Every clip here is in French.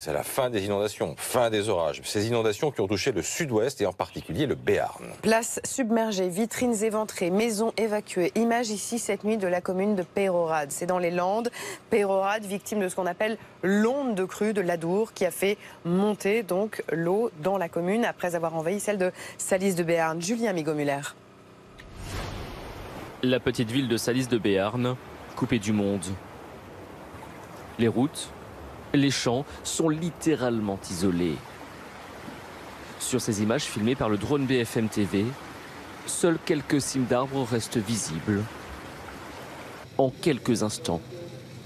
C'est la fin des inondations, fin des orages. Ces inondations qui ont touché le sud-ouest et en particulier le Béarn. Places submergées, vitrines éventrées, maisons évacuées. Image ici cette nuit de la commune de Peyrehorade. C'est dans les Landes. Peyrehorade, victime de ce qu'on appelle l'onde de crue de l'Adour qui a fait monter donc l'eau dans la commune après avoir envahi celle de Salis de Béarn. Julien Migaud-Muller. La petite ville de Salis de Béarn, coupée du monde. Les routes, les champs sont littéralement isolés. Sur ces images filmées par le drone BFM TV, seuls quelques cimes d'arbres restent visibles. En quelques instants,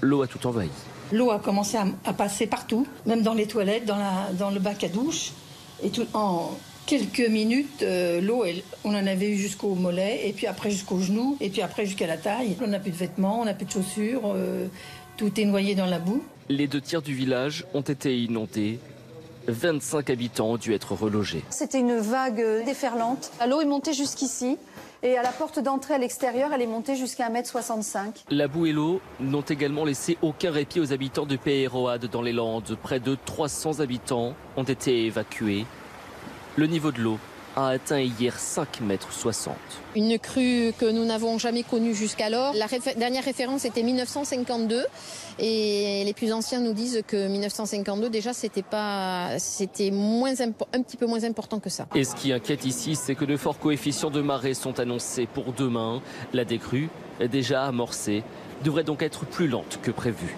l'eau a tout envahi. L'eau a commencé à passer partout, même dans les toilettes, dans le bac à douche. Et en quelques minutes, l'eau, on en avait eu jusqu'au mollet, et puis après jusqu'aux genoux, et puis après jusqu'à la taille. On n'a plus de vêtements, on n'a plus de chaussures, tout est noyé dans la boue. Les 2 tiers du village ont été inondés. 25 habitants ont dû être relogés. C'était une vague déferlante. L'eau est montée jusqu'ici. Et à la porte d'entrée à l'extérieur, elle est montée jusqu'à 1,65 m. La boue et l'eau n'ont également laissé aucun répit aux habitants de Peyrehorade dans les Landes. Près de 300 habitants ont été évacués. Le niveau de l'eau a atteint hier 5,60 m. Une crue que nous n'avons jamais connue jusqu'alors. La dernière référence était 1952 et les plus anciens nous disent que 1952 déjà c'était un petit peu moins important que ça. Et ce qui inquiète ici, c'est que de forts coefficients de marée sont annoncés pour demain. La décrue, déjà amorcée, devrait donc être plus lente que prévu.